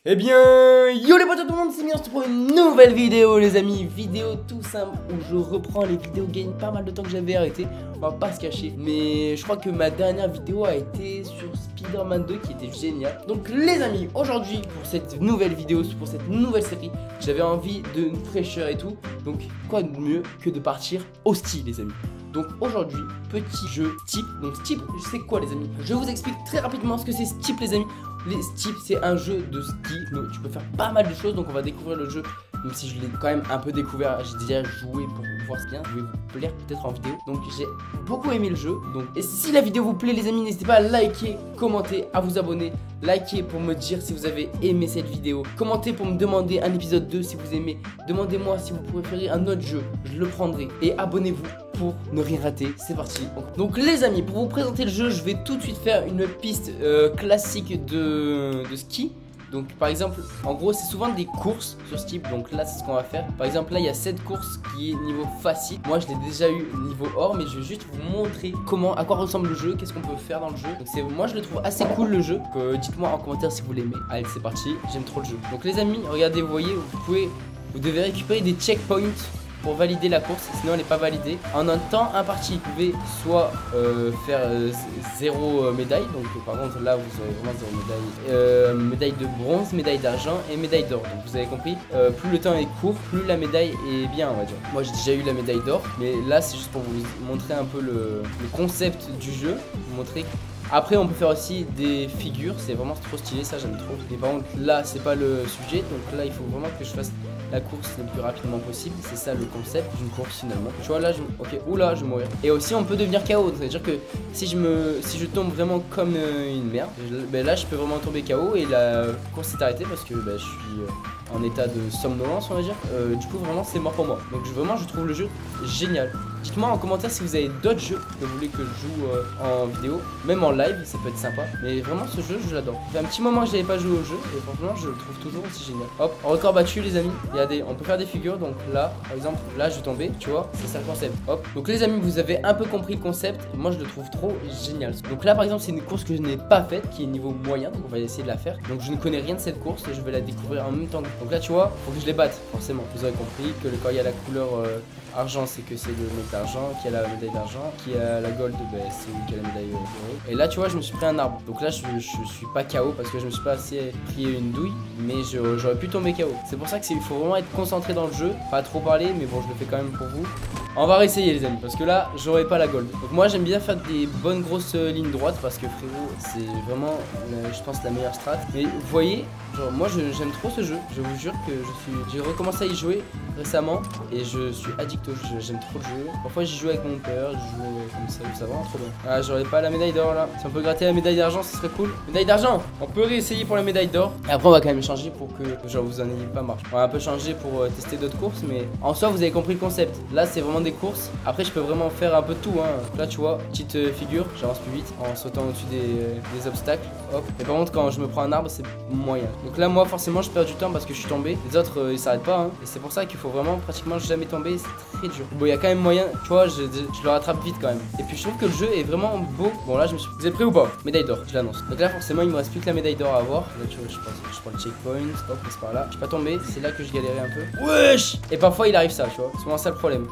Eh bien, yo les potes à tout le monde, c'est Mian pour une nouvelle vidéo les amis. Vidéo tout simple où je reprends les vidéos game, pas mal de temps que j'avais arrêté, on va pas se cacher. Mais je crois que ma dernière vidéo a été sur Spider-Man 2 qui était génial. Donc les amis, aujourd'hui pour cette nouvelle vidéo, pour cette nouvelle série, j'avais envie d'une fraîcheur et tout. Donc quoi de mieux que de partir au ski les amis. Donc aujourd'hui, petit jeu Steep. Donc Steep, je sais quoi les amis. Je vous explique très rapidement ce que c'est Steep les amis. Les Steep, c'est un jeu de ski. Donc, tu peux faire pas mal de choses. Donc on va découvrir le jeu. Même si je l'ai quand même un peu découvert. J'ai déjà joué pour voir ce qu'il y a. Je vais vous plaire peut-être en vidéo. Donc j'ai beaucoup aimé le jeu. Donc et si la vidéo vous plaît les amis, n'hésitez pas à liker, commenter, à vous abonner. Likez pour me dire si vous avez aimé cette vidéo. Commentez pour me demander un épisode 2 si vous aimez. Demandez-moi si vous préférez un autre jeu. Je le prendrai. Et abonnez-vous pour ne rien rater. C'est parti. Donc les amis, pour vous présenter le jeu, je vais tout de suite faire une piste classique de ski. Donc par exemple, en gros c'est souvent des courses sur Steep. Donc là c'est ce qu'on va faire. Par exemple là il y a cette course qui est niveau facile. Moi je l'ai déjà eu niveau or. Mais je vais juste vous montrer à quoi ressemble le jeu. Qu'est-ce qu'on peut faire dans le jeu. Donc moi je le trouve assez cool le jeu. Dites-moi en commentaire si vous l'aimez. Allez c'est parti, j'aime trop le jeu. Donc les amis, regardez, vous voyez, vous devez récupérer des checkpoints pour valider la course, sinon elle n'est pas validée. En un temps imparti, vous pouvez soit faire 0 médaille. Donc par contre là vous aurez vraiment 0 médaille. Médaille de bronze, médaille d'argent et médaille d'or. Donc vous avez compris, plus le temps est court, plus la médaille est bien on va dire. Moi j'ai déjà eu la médaille d'or, mais là c'est juste pour vous montrer un peu le concept du jeu. Vous montrer. Après on peut faire aussi des figures, c'est vraiment trop stylé, ça j'aime trop. Mais par contre là c'est pas le sujet, donc là il faut vraiment que je fasse la course le plus rapidement possible. C'est ça le concept d'une course finalement. Tu vois là ok, oula je vais mourir. Et aussi on peut devenir KO, c'est à dire que si je tombe vraiment comme une merde, ben là je peux vraiment tomber KO et la course s'est arrêtée parce que ben, je suis en état de somnolence on va dire. Du coup vraiment c'est mort pour moi. Donc vraiment je trouve le jeu génial. Dites-moi en commentaire si vous avez d'autres jeux que vous voulez que je joue en vidéo, même en live, ça peut être sympa. Mais vraiment ce jeu je l'adore. Ça fait un petit moment que je n'avais pas joué au jeu et franchement je le trouve toujours aussi génial. Hop, record battu les amis. On peut faire des figures, donc là par exemple là je vais tomber, tu vois, c'est ça le concept. Hop, donc les amis vous avez un peu compris le concept. Moi je le trouve trop génial. Donc là par exemple c'est une course que je n'ai pas faite, qui est niveau moyen, donc on va essayer de la faire. Donc je ne connais rien de cette course et je vais la découvrir en même temps. Donc là tu vois, faut que je les batte forcément. Vous avez compris que quand il y a la couleur argent c'est que c'est le mec d'argent, qui a la médaille d'argent, qui a la gold c'est lui qui a la médaille dorée. Et là tu vois je me suis pris un arbre, donc là je suis pas KO parce que je me suis pas assez pris une douille, mais j'aurais pu tomber KO. C'est pour ça qu'il faut vraiment être concentré dans le jeu, pas trop parler, mais bon je le fais quand même pour vous. On va réessayer les amis, parce que là j'aurais pas la gold. Donc moi j'aime bien faire des bonnes grosses lignes droites, parce que frérot c'est vraiment je pense la meilleure strat. Mais vous voyez, genre moi j'aime trop ce jeu, je vous jure que j'ai recommencé à y jouer récemment et je suis addict au jeu, j'aime trop le jeu. Parfois j'y joue avec mon père, je joue comme ça vraiment trop bien. Ah j'aurais pas la médaille d'or là. Si on peut gratter la médaille d'argent ce serait cool. Médaille d'argent, on peut réessayer pour la médaille d'or. Et après on va quand même changer pour que genre vous en ayez pas marre. On va un peu changer pour tester d'autres courses, mais en soi vous avez compris le concept. Là c'est vraiment des courses. Après je peux vraiment faire un peu tout hein. Là tu vois, petite figure, j'avance plus vite en sautant au-dessus des obstacles. Hop. Et par contre quand je me prends un arbre c'est moyen. Donc là moi forcément je perds du temps parce que je suis tombé. Les autres ils s'arrêtent pas hein. Et c'est pour ça qu'il faut vraiment pratiquement jamais tomber, c'est très dur. Bon il y a quand même moyen, tu vois, je le rattrape vite quand même. Et puis je trouve que le jeu est vraiment beau. Bon là vous êtes prêts ou pas? Médaille d'or, je l'annonce. Donc là forcément il me reste plus que la médaille d'or à avoir. Là tu vois je prends le checkpoint, hop c'est par là. Je suis pas tombé, c'est là que je galérais un peu. Wesh. Et parfois il arrive ça, tu vois, c'est souvent ça le problème.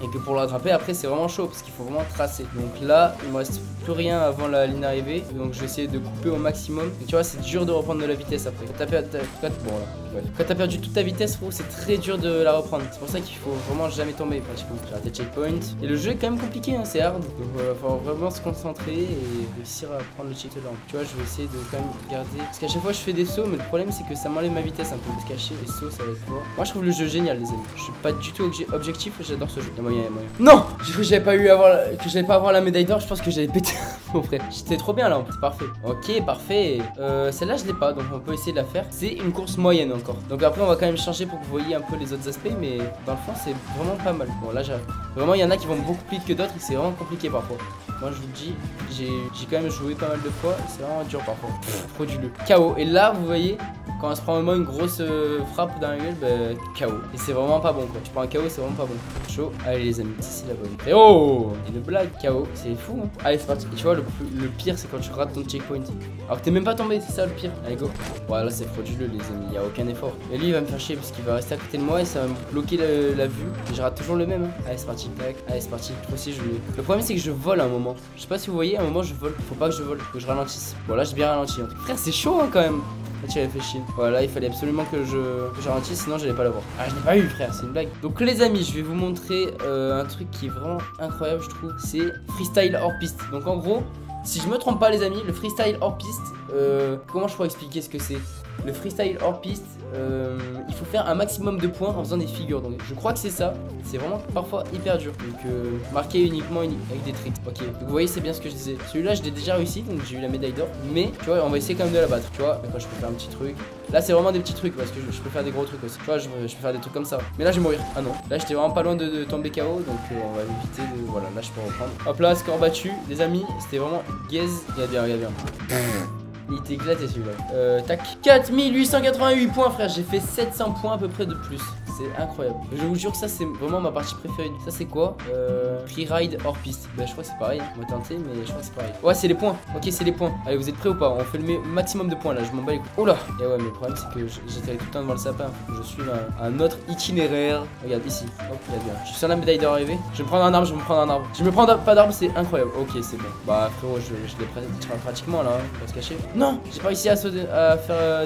Et que pour le rattraper après c'est vraiment chaud parce qu'il faut vraiment tracer. Donc là il me reste plus rien avant la ligne d'arrivée. Donc je vais essayer de couper au maximum. Et tu vois c'est dur de reprendre de la vitesse après. Quand t'as perdu toute ta vitesse frérot, c'est très dur de la reprendre. C'est pour ça qu'il faut vraiment jamais tomber pratiquement. J'ai raté checkpoint. Et le jeu est quand même compliqué hein, c'est hard. Donc faut vraiment se concentrer et réussir à prendre le checkpoint. Tu vois je vais essayer de quand même garder. Parce qu'à chaque fois je fais des sauts, mais le problème c'est que ça m'enlève ma vitesse un peu. Se cacher les sauts ça va être fort. Moi je trouve le jeu génial les amis. Je suis pas du tout objectif, j'adore ce jeu. Il y a moyen. Non, j'ai cru que j'avais pas avoir la médaille d'or, je pense que j'allais péter mon frère. J'étais trop bien là, c'est parfait. Ok, parfait. Celle-là je l'ai pas, donc on peut essayer de la faire. C'est une course moyenne encore. Donc après on va quand même changer pour que vous voyez un peu les autres aspects, mais dans le fond c'est vraiment pas mal. Bon là vraiment il y en a qui vont beaucoup plus vite que d'autres et c'est vraiment compliqué parfois. Moi je vous le dis, j'ai quand même joué pas mal de fois, c'est vraiment dur parfois. Frauduleux. KO. Et là vous voyez, quand on se prend vraiment une grosse frappe dans la gueule, bah KO. Et c'est vraiment pas bon quoi. Tu prends un KO, c'est vraiment pas bon. Chaud. Allez les amis, c'est la bonne. Et oh, une blague KO, c'est fou hein. Allez c'est parti. Et tu vois le pire c'est quand tu rates ton checkpoint. Alors que t'es même pas tombé, c'est ça le pire. Allez go. Voilà c'est frauduleux les amis, il y a aucun effort. Et lui il va me faire chier parce qu'il va rester à côté de moi et ça va me bloquer la vue. Et je rate toujours le même hein. Allez c'est parti. Allez c'est parti. Moi aussi je vais. Le problème c'est que je vole à un moment. Je sais pas si vous voyez, à un moment je vole. Faut pas que je vole, faut que je ralentisse. Bon là j'ai bien ralenti. Frère c'est chaud hein, quand même. Là tu avais fait chier. Voilà il fallait absolument que je ralentisse sinon j'allais pas l'avoir. Ah je l'ai pas eu frère, c'est une blague. Donc les amis je vais vous montrer un truc qui est vraiment incroyable je trouve. C'est freestyle hors piste. Donc en gros si je me trompe pas les amis, le freestyle hors piste, comment je pourrais expliquer ce que c'est? Le freestyle hors piste, il faut faire un maximum de points en faisant des figures. Donc je crois que c'est ça. C'est vraiment parfois hyper dur. Donc marqué uniquement avec des tricks. Ok. Donc vous voyez c'est bien ce que je disais. Celui-là je l'ai déjà réussi donc j'ai eu la médaille d'or. Mais tu vois on va essayer quand même de la battre. Tu vois. Quand je peux faire un petit truc. Là c'est vraiment des petits trucs parce que je peux faire des gros trucs aussi. Tu vois je peux faire des trucs comme ça. Mais là je vais mourir. Ah non. Là j'étais vraiment pas loin de tomber KO. Donc on va éviter de. Voilà là je peux reprendre. Hop là score battu les amis. C'était vraiment gaze. Regarde bien regarde bien. Il était éclaté celui-là. Tac. 4888 points frère. J'ai fait 700 points à peu près de plus. C'est incroyable. Je vous jure que ça c'est vraiment ma partie préférée. Ça c'est quoi? Freeride hors piste. Bah je crois que c'est pareil. On va tenter mais je crois que c'est pareil. Ouais c'est les points. Ok c'est les points. Allez vous êtes prêts ou pas? On fait le maximum de points là. Je m'en bats les couilles. Oh là. Et ouais mais le problème c'est que j'étais tout le temps devant le sapin. Faut que je suive un autre itinéraire. Regarde ici. Hop regarde bien. Je suis sur la médaille d'or arrivée. Je vais me prendre un arbre. Je vais me prendre un arbre. Je me prends pas d'arbre c'est incroyable. Ok c'est bon. Bah frérot je l'ai pratiquement là. Hein, pour se cacher. Non j'ai pas réussi à faire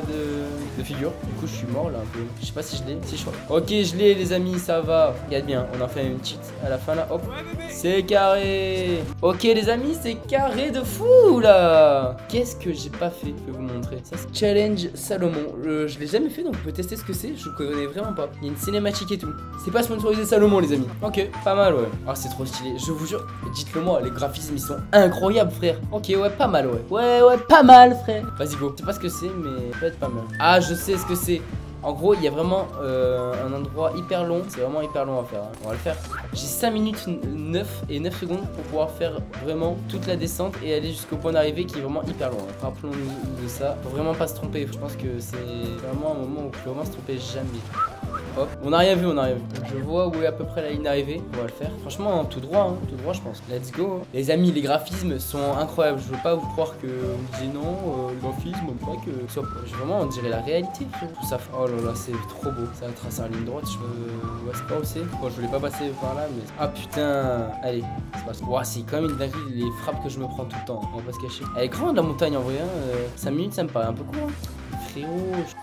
de figure. Du coup je suis mort là un peu. Je sais pas si je l'ai. Si je crois. Ok je l'ai les amis ça va. Regarde bien on en fait une cheat à la fin là. Hop. C'est carré. Ok les amis c'est carré de fou là. Qu'est-ce que j'ai pas fait? Je vais vous montrer. Ça c'est Challenge Salomon. Je l'ai jamais fait donc on peut tester ce que c'est. Je connais vraiment pas. Il y a une cinématique et tout. C'est pas sponsorisé Salomon les amis. Ok pas mal ouais. Ah c'est trop stylé. Je vous jure. Dites-le moi les graphismes ils sont incroyables frère. Ok ouais pas mal ouais. Ouais pas mal frère. Vas-y go. Je sais pas ce que c'est mais ça peut être pas mal. Ah je sais ce que c'est. En gros, il y a vraiment un endroit hyper long. C'est vraiment hyper long à faire. Hein. On va le faire. J'ai 5 minutes 9 et 9 secondes pour pouvoir faire vraiment toute la descente et aller jusqu'au point d'arrivée qui est vraiment hyper long. Hein. Rappelons-nous de ça. Faut vraiment pas se tromper. Je pense que c'est vraiment un moment où il faut vraiment se tromper jamais. Hop, on n'a rien vu, on n'a rien vu. Donc je vois où est à peu près la ligne d'arrivée. On va le faire. Franchement, hein, tout droit je pense. Let's go. Hein. Les amis, les graphismes sont incroyables. Je veux pas vous croire que vous disiez non, le graphisme, pas que. Vraiment, on dirait la réalité. Tout ça. Oh là là, c'est trop beau. Ça va tracer en ligne droite. Je sais pas où c'est. Bon, je voulais pas passer par là, mais. Ah putain. Allez, c'est parti. Ouah, c'est quand même une dinguerie les frappes que je me prends tout le temps. On va pas se cacher. Elle est grande la montagne en vrai. Hein. 5 minutes, ça me paraît un peu court. Hein.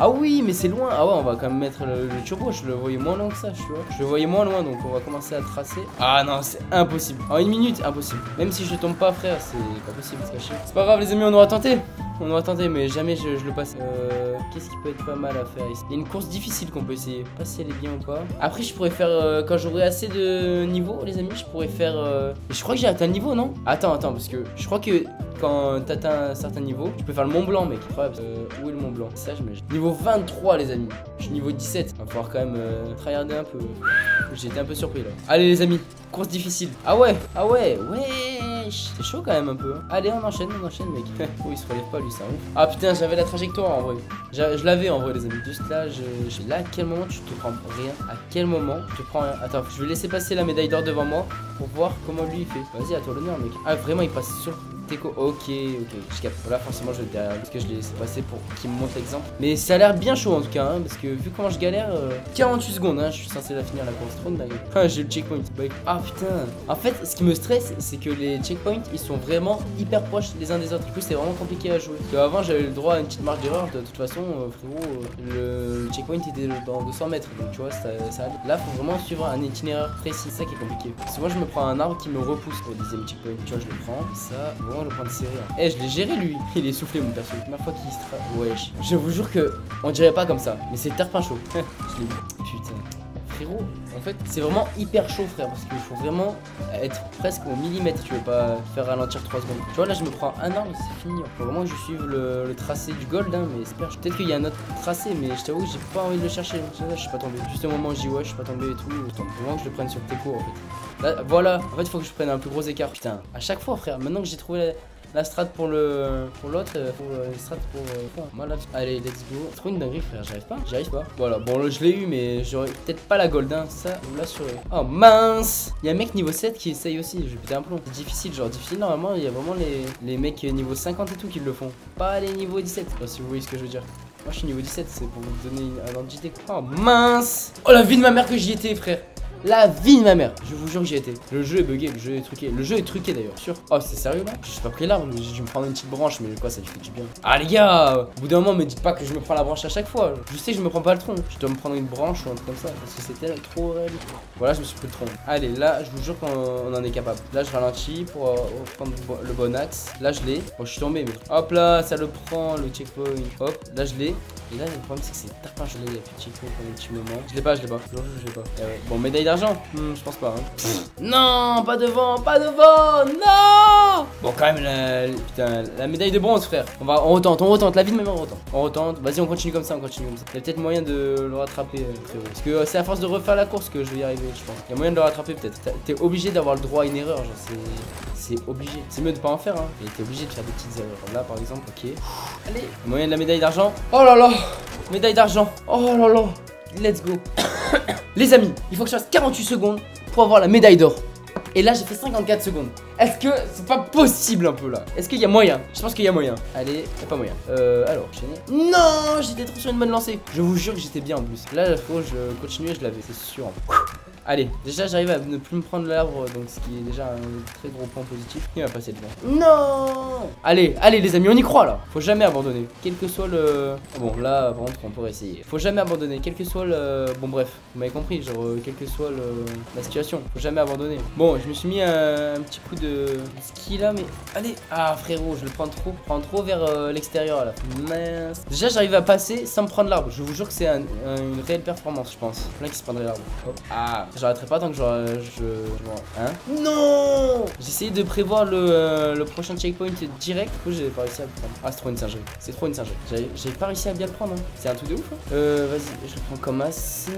Ah oui mais c'est loin. Ah ouais on va quand même mettre le turbo. Je le voyais moins loin que ça tu vois. Je le voyais moins loin donc on va commencer à tracer. Ah non c'est impossible. En 1 minute impossible. Même si je tombe pas frère c'est pas possible de se cacher. C'est pas grave les amis on aura tenté. On aura tenté mais jamais je le passe. Qu'est-ce qui peut être pas mal à faire ici? Il y a une course difficile qu'on peut essayer. Pas si elle est bien ou pas. Après je pourrais faire quand j'aurai assez de niveau les amis. Je pourrais faire je crois que j'ai atteint le niveau non? Attends parce que je crois que quand t'atteins un certain niveau tu peux faire le Mont Blanc mec. Incroyable. Où est le Mont Blanc? Ça je me... Niveau 23 les amis. Je suis niveau 17. Va falloir quand même tryharder un peu. J'ai été un peu surpris là. Allez les amis. Course difficile. Ah ouais. C'est chaud quand même un peu. Allez on enchaîne mec. Oh il se relève pas lui ça ouf. Ah putain j'avais la trajectoire en vrai. Je l'avais en vrai les amis. Juste là là à quel moment tu te prends rien? À quel moment tu te prends rien? Attends je vais laisser passer la médaille d'or devant moi pour voir comment lui il fait. Vas-y à toi l'honneur mec. Ah vraiment il passe sur Teco. Ok je capte. Voilà forcément je vais être derrière parce que je l'ai laissé passer pour qu'il me montre l'exemple. Mais ça a l'air bien chaud en tout cas hein, parce que vu comment je galère 48 secondes hein, je suis censé la finir la course trop de dingue. Ah j'ai le checkpoint. Ah putain. En fait ce qui me stresse c'est que les checkpoints ils sont vraiment hyper proches les uns des autres. Du coup c'est vraiment compliqué à jouer. Parce qu'avant j'avais le droit à une petite marge d'erreur. De toute façon frérot le checkpoint était dans 200 mètres. Donc tu vois ça allait. Là faut vraiment suivre un itinéraire précis. C'est ça qui est compliqué. Souvent je me prends un arbre qui me repousse au 10e checkpoint. Tu vois je le prends. Ça vraiment je le prends de série. Hein. Eh je l'ai géré lui. Il est soufflé mon perso. La première fois qu'il se wesh. Je vous jure que on dirait pas comme ça. Mais c'est terre-pain chaud. Je l'ai vu. Putain. Frérot, en fait c'est vraiment hyper chaud frère parce qu'il faut vraiment être presque au millimètre. Tu veux pas faire ralentir 3 secondes. Tu vois là je me prends un arbre et c'est fini. Faut vraiment que je suive le tracé du gold hein, mais j'espère. Peut-être qu'il y a un autre tracé mais je t'avoue j'ai pas envie de le chercher. Là je suis pas tombé. Juste au moment où je dis ouais je suis pas tombé et tout. Faut vraiment que je le prenne sur Teco en fait. Là voilà, en fait il faut que je prenne un plus gros écart. Putain, à chaque fois frère, maintenant que j'ai trouvé La strat pour l'autre, pour les strats pour moi là. Allez, let's go. Trop une dinguerie, frère, j'arrive pas. Voilà, bon, là, je l'ai eu, mais j'aurais peut-être pas la gold, hein. Ça, vous l'assurez. Oh mince! Il y a un mec niveau 7 qui essaye aussi. Je vais péter un plomb. C'est difficile, genre difficile. Normalement, il y a vraiment les mecs niveau 50 et tout qui le font. Pas les niveaux 17. Je sais pas si vous voyez ce que je veux dire. Moi, je suis niveau 17, c'est pour vous donner un ordre d'idée. Oh mince! Oh la vie de ma mère que j'y étais, frère! La vie de ma mère, je vous jure que j'y étais. Le jeu est bugué, le jeu est truqué. Le jeu est truqué d'ailleurs, sûr. Oh, c'est sérieux là? J'ai pas pris l'arbre, j'ai dû me prendre une petite branche, mais quoi, ça lui fait du bien. Ah, les gars, au bout d'un moment, me dites pas que je me prends la branche à chaque fois. Je sais que je me prends pas le tronc. Je dois me prendre une branche ou un truc comme ça, parce que c'était trop réel. Voilà, je me suis pris le tronc. Allez, là, je vous jure qu'on en est capable. Là, je ralentis pour prendre le bon axe. Là, je l'ai. Bon, je suis tombé, mais hop là, ça le prend, le checkpoint. Hop, là, je l'ai. Et là, le problème, c'est que c'est tapin gelé, il y a plus de checkpoint pendant un petit moment. Je l'ai pas. Je l'ai pas. Ouais. Bon, médaille d'argent. Je pense pas. Hein. Non, pas devant. Non. Bon, quand même, la médaille de bronze, frère. On retente. La vie de ma mère, on retente. Vas-y, on continue comme ça. Il y a peut-être moyen de le rattraper, frérot. Parce que c'est à force de refaire la course que je vais y arriver, je pense. Il y a moyen de le rattraper, peut-être. T'es obligé d'avoir le droit à une erreur, genre, c'est obligé. C'est mieux de pas en faire, hein. Et t'es obligé de faire des petites erreurs. Là, par exemple, ok. Allez, moyen de la médaille d'argent. Oh là là, médaille d'argent. Oh là là, let's go. Les amis, il faut que je fasse 48 secondes pour avoir la médaille d'or. Et là j'ai fait 54 secondes. Est-ce que c'est pas possible un peu là? Est-ce qu'il y a moyen? Je pense qu'il y a moyen. Allez, y'a pas moyen. Alors, enchaîner. Non, j'étais trop sur une bonne lancée. Je vous jure que j'étais bien en plus. Là, il faut que je continue, je l'avais, c'est sûr. Allez, déjà j'arrive à ne plus me prendre l'arbre, donc ce qui est déjà un très gros point positif. Il va passer devant. Non. Allez les amis, on y croit là. Faut jamais abandonner. Quel que soit le... Bon là par contre on pourrait essayer. Faut jamais abandonner, quel que soit le... Bon bref, vous m'avez compris, genre quelle que soit la situation. Faut jamais abandonner. Bon, je me suis mis un petit coup de ski là, mais... Allez. Ah frérot, je le prends trop vers l'extérieur là. Mince. Déjà j'arrive à passer sans me prendre l'arbre. Je vous jure que c'est une réelle performance, je pense. Plein qui se prendraient l'arbre. Hop. Ah. J'arrêterai pas tant que hein? Non. J'essayais de prévoir le prochain checkpoint direct. Du coup j'ai pas réussi à le prendre. Ah c'est trop une singerie. C'est trop une singerie. J'ai pas réussi à bien le prendre, hein. C'est un truc de ouf, hein. Vas-y, je le prends comme as.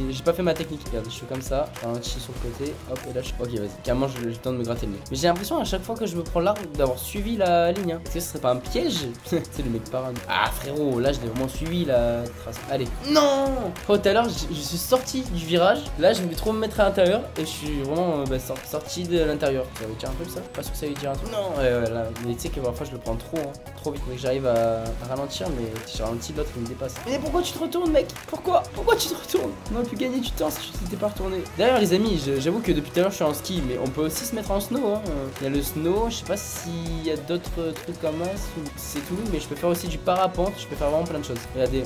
J'ai pas fait ma technique. Regarde, je fais comme ça. Je ralentis sur le côté. Hop et là je... Ok vas-y. Carrément j'ai le temps de me gratter le nez. Mais j'ai l'impression à chaque fois que je me prends l'arbre d'avoir suivi la ligne, hein. Est-ce que ce serait pas un piège? C'est le mec parano. Ah frérot, là je l'ai vraiment suivi la trace. Allez. Non. Oh, tout à l'heure je suis sorti du virage. Là je vais trop me mettre à l'intérieur et je suis vraiment sorti de l'intérieur. Ça veut dire un peu ça? Pas sûr que ça veut dire un truc. Non, là, mais tu sais que parfois je le prends trop vite. Donc j'arrive à ralentir, mais si je ralentis, l'autre il me dépasse. Mais pourquoi tu te retournes, mec? Pourquoi tu te retournes? On aurait pu gagner du temps si tu t'étais pas retourné. D'ailleurs, les amis, j'avoue que depuis tout à l'heure je suis en ski, mais on peut aussi se mettre en snow, hein. Il y a le snow, je sais pas s'il y a d'autres trucs comme ça ou c'est tout, mais je peux faire aussi du parapente, je peux faire vraiment plein de choses. Regardez,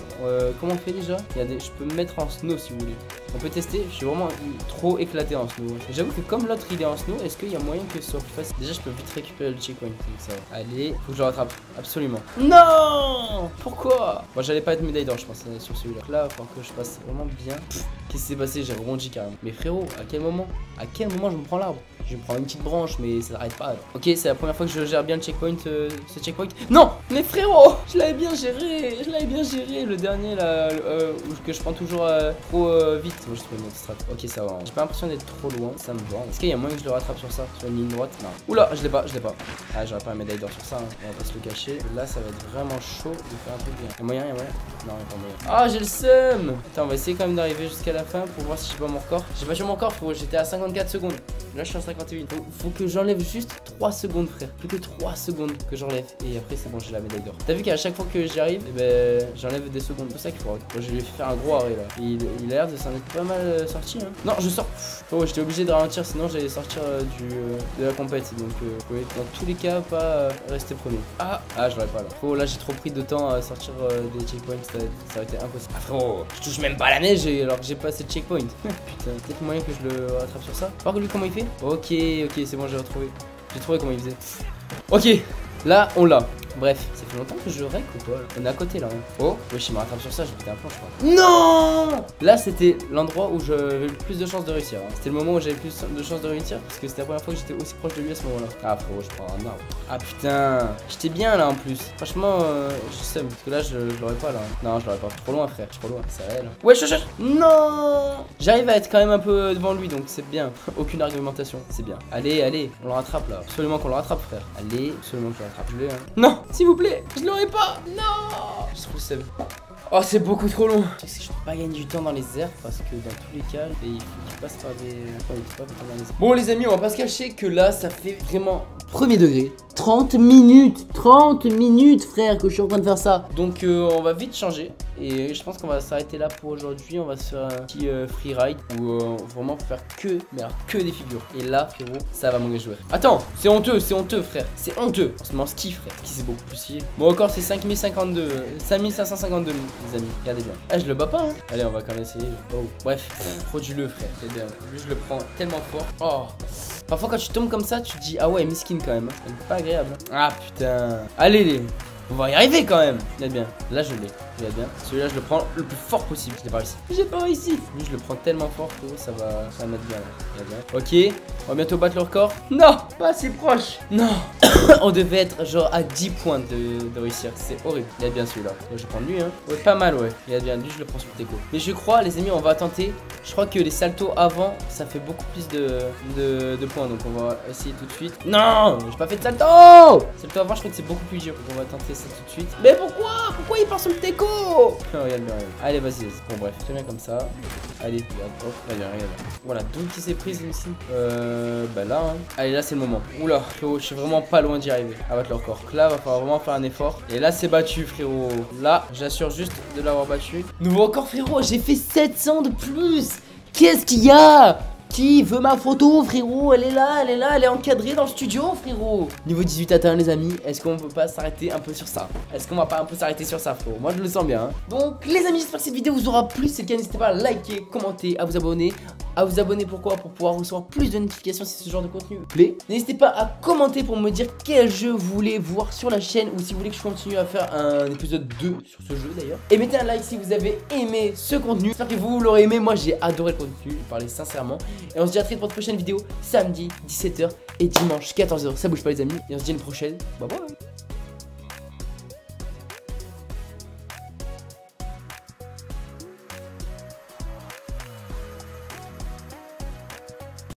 comment on fait déjà? Regardez, je peux me mettre en snow si vous voulez. On peut tester, je suis vraiment trop éclaté en snow. J'avoue que comme l'autre il est en snow, est-ce qu'il y a moyen que ce soit plus facile? Déjà je peux vite récupérer le checkpoint, donc ça va. Allez, faut que je le rattrape, absolument. Non. Pourquoi? Moi j'allais pas être médaille d'or je pense sur celui-là. Là, il faut que je passe vraiment bien. Qu'est-ce qui s'est passé? J'ai rebondi carrément. Mais frérot, à quel moment je me prends l'arbre? Je vais me prendre une petite branche, mais ça n'arrête pas. Ok, c'est la première fois que je gère bien le checkpoint, ce checkpoint. Non, mais frérot, je l'avais bien géré. Le dernier là, que je prends toujours trop vite. Moi, je trouve une autre strat. Ok, ça va. J'ai pas l'impression d'être trop loin, ça me va. Est-ce qu'il y a moyen que je le rattrape sur ça, sur une ligne droite? Non. Oula, je l'ai pas. Ah, j'aurais pas un médaille d'or sur ça. Hein. On va pas se le cacher. Là, ça va être vraiment chaud de faire un truc bien. Y'a moyen? Non, y'a pas moyen. Ah, j'ai le seum. Attends, on va essayer quand même d'arriver jusqu'à la fin pour voir si j'ai pas mon record. J'ai pas sur mon record, frérot. J'étais à 54 secondes. Là, je suis à 51. Faut que j'enlève juste 3 secondes, frère. Plus que 3 secondes que j'enlève. Et après, c'est bon, j'ai la médaille d'or. T'as vu qu'à chaque fois que j'y arrive, eh ben, j'enlève des secondes. C'est ça qu'il faut. Moi, je vais faire un gros arrêt là. Il a l'air de s'en être pas mal sorti. Hein. Non, je sors. Oh, j'étais obligé de ralentir, sinon j'allais sortir de la compète. Donc, dans tous les cas, pas rester premier. Ah, je l'aurais pas là. Oh, là, j'ai trop pris de temps à sortir des checkpoints. Ça aurait été impossible. Ah, frérot, je touche même pas la neige alors que j'ai pas assez de checkpoints. Putain, peut-être moyen que je le rattrape sur ça. Par contre, lui, comment il fait? Ok, c'est bon, j'ai retrouvé. J'ai trouvé comment il faisait. Ok, là, on l'a. Bref, ça fait longtemps que je rec ou quoi? On est à côté là. Hein. Oh, wesh, il me rattrape sur ça, j'ai pété un plan, je crois. Non! Là, c'était l'endroit où j'avais le plus de chances de réussir. Hein. C'était le moment où j'avais plus de chances de réussir parce que c'était la première fois que j'étais aussi proche de lui à ce moment-là. Ah, frérot, je prends un arbre. Ah putain, j'étais bien là en plus. Franchement, je sais, parce que là, je l'aurais pas là. Non, je l'aurais pas. Trop loin, frère, trop loin, c'est réel. Ouais, non! J'arrive à être quand même un peu devant lui, donc c'est bien. Aucune argumentation, c'est bien. Allez, allez, on le rattrape là. Absolument qu'on le rattrape, frère. Allez, absolument qu'on le rattrape. Je l'ai, hein. Non, s'il vous plaît, je l'aurais pas. Non! Je trouve c'est. Oh, c'est beaucoup trop long. Tu sais que je peux pas gagner du temps dans les airs parce que dans tous les cas, il faut qu'il passe par des. Bon, les amis, on va pas se cacher que là, ça fait vraiment premier degré. 30 minutes, frère, que je suis en train de faire ça. Donc, on va vite changer. Et je pense qu'on va s'arrêter là pour aujourd'hui. On va se faire un petit free ride où vraiment faire que, mais alors que des figures. Et là, frérot, ça va m'engager jouer. Attends, c'est honteux, frère. C'est honteux. On se met en ski, frère. Ski, c'est beaucoup plus stylé. Bon, encore, c'est 5552, 5552, les amis. Regardez bien. Ah, je le bats pas, hein. Allez, on va quand même essayer. Oh, bref, frauduleux, frère. C'est bien. Lui, je le prends tellement fort. Oh. Parfois, quand tu tombes comme ça, tu te dis, ah ouais, miskin quand même. C'est pas agréable. Ah putain. Allez, les. On va y arriver quand même. Regarde bien. Là, je l'ai. Regarde bien. Celui-là, je le prends le plus fort possible. Je l'ai pas réussi. J'ai pas réussi. Lui, je le prends tellement fort que ça va mettre bien. Là. Regarde bien. Ok. On va bientôt battre le record. Non, pas assez proche. Non. On devait être genre à 10 points de réussir. C'est horrible. Regarde bien celui-là. Je vais prendre lui, hein. Ouais, pas mal, ouais. Regarde bien. Lui, je le prends sur le teco. Mais je crois, les amis, on va tenter. Je crois que les saltos avant, ça fait beaucoup plus de points. Donc, on va essayer tout de suite. Non, j'ai pas fait de salto. Salto avant, je crois que c'est beaucoup plus dur. Donc, on va tenter ça tout de suite. Mais pourquoi il part sur le teco? Non, regarde bien, regarde. Allez, vas-y. Bon, bref, très bien comme ça. Allez, regarde. Hop, regarde. Voilà, donc qui s'est prise ici. Bah là, hein. Allez, là, c'est le moment. Oula, frérot, je suis vraiment pas loin d'y arriver. À battre le record. Là, va falloir vraiment faire un effort. Et là, c'est battu, frérot. Là, j'assure juste de l'avoir battu. Nouveau record, frérot. J'ai fait 700 de plus. Qu'est-ce qu'il y a? Qui veut ma photo, frérot? Elle est là, elle est encadrée dans le studio, frérot. Niveau 18 atteint, les amis. Est-ce qu'on peut pas s'arrêter un peu sur ça? Est-ce qu'on va pas un peu s'arrêter sur ça, frérot? Moi, je le sens bien, hein. Donc, les amis, j'espère que cette vidéo vous aura plu. Si c'est le cas, n'hésitez pas à liker, commenter, à vous abonner. À vous abonner, pourquoi? Pour pouvoir recevoir plus de notifications si ce genre de contenu vous plaît. N'hésitez pas à commenter pour me dire quel jeu vous voulez voir sur la chaîne, ou si vous voulez que je continue à faire un épisode 2 sur ce jeu d'ailleurs. Et mettez un like si vous avez aimé ce contenu. J'espère que vous l'aurez aimé. Moi, j'ai adoré le contenu, je parlais sincèrement. Et on se dit à très vite pour une prochaine vidéo, samedi 17h et dimanche 14h. Ça bouge pas, les amis. Et on se dit à une prochaine. Bye bye.